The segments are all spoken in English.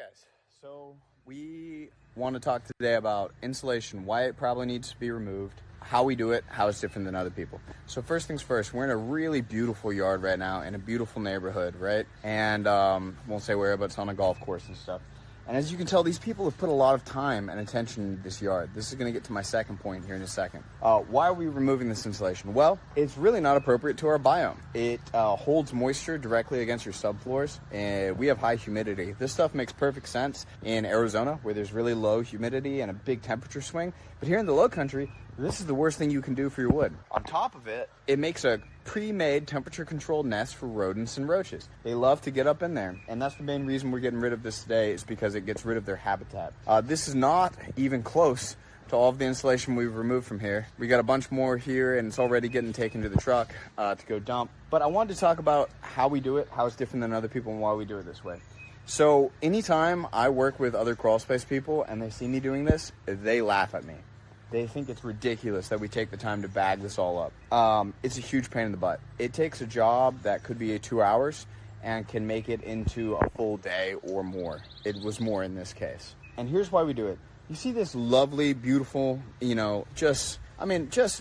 guys, so we want to talk today about insulation, why it probably needs to be removed, how we do it, how it's different than other people. So first things first, we're in a really beautiful yard right now in a beautiful neighborhood, right? And won't say where, but it's on a golf course and stuff. And as you can tell, these people have put a lot of time and attention into this yard. This is going to get to my second point here in a second. Why are we removing this insulation? Well, it's really not appropriate to our biome. It holds moisture directly against your subfloors, and we have high humidity. This stuff makes perfect sense in Arizona, where there's really low humidity and a big temperature swing. But here in the Lowcountry, this is the worst thing you can do for your wood. On top of it, it makes a pre-made temperature-controlled nest for rodents and roaches. They love to get up in there, and that's the main reason we're getting rid of this today, is because it gets rid of their habitat. This is not even close to all of the insulation we've removed from here. We got a bunch more here, and it's already getting taken to the truck to go dump. But I wanted to talk about how we do it, how it's different than other people, and why we do it this way. So anytime I work with other crawl space people and they see me doing this, they laugh at me. They think it's ridiculous that we take the time to bag this all up. It's a huge pain in the butt. It takes a job that could be 2 hours and can make it into a full day or more. It was more in this case. And here's why we do it. You see this lovely, beautiful, just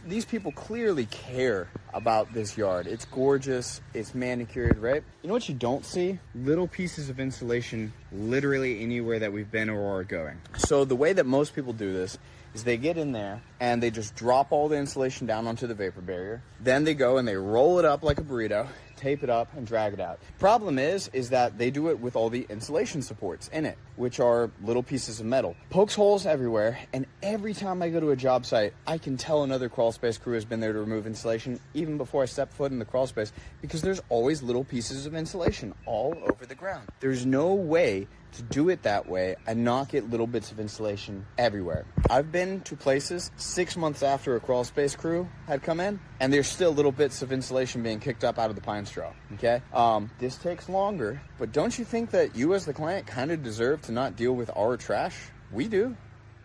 these people clearly care about this yard. It's gorgeous, it's manicured, right? You know what you don't see? Little pieces of insulation literally anywhere that we've been or are going. So the way that most people do this is they get in there and they just drop all the insulation down onto the vapor barrier. Then they go and they roll it up like a burrito, tape it up, and drag it out. Problem is that they do it with all the insulation supports in it, which are little pieces of metal. Pokes holes everywhere, and every time I go to a job site, I can tell another crawl space crew has been there to remove insulation even before I step foot in the crawl space, because there's always little pieces of insulation all over the ground. There's no way to do it that way and not get little bits of insulation everywhere. I've been to places 6 months after a crawl space crew had come in, and there's still little bits of insulation being kicked up out of the pine straw, okay? This takes longer, but don't you think that you as the client kind of deserve to not deal with our trash? We do,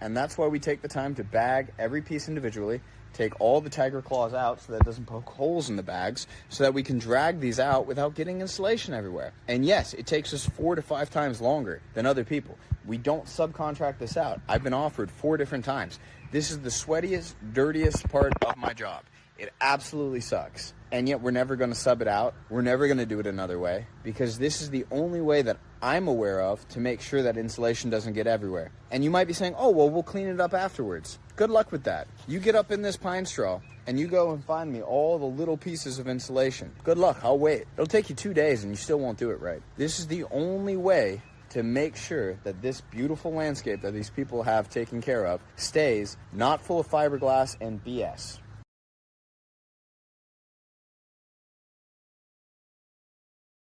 and that's why we take the time to bag every piece individually, take all the tiger claws out so that it doesn't poke holes in the bags, so that we can drag these out without getting insulation everywhere. And yes, it takes us 4 to 5 times longer than other people. We don't subcontract this out. I've been offered 4 different times. This is the sweatiest, dirtiest part of my job. It absolutely sucks. And yet we're never going to sub it out. We're never going to do it another way, because this is the only way that I'm aware of to make sure that insulation doesn't get everywhere. And you might be saying, oh, well, we'll clean it up afterwards. Good luck with that. You get up in this pine straw and you go and find me all the little pieces of insulation. Good luck. I'll wait. It'll take you 2 days and you still won't do it right. This is the only way to make sure that this beautiful landscape that these people have taken care of stays not full of fiberglass and BS.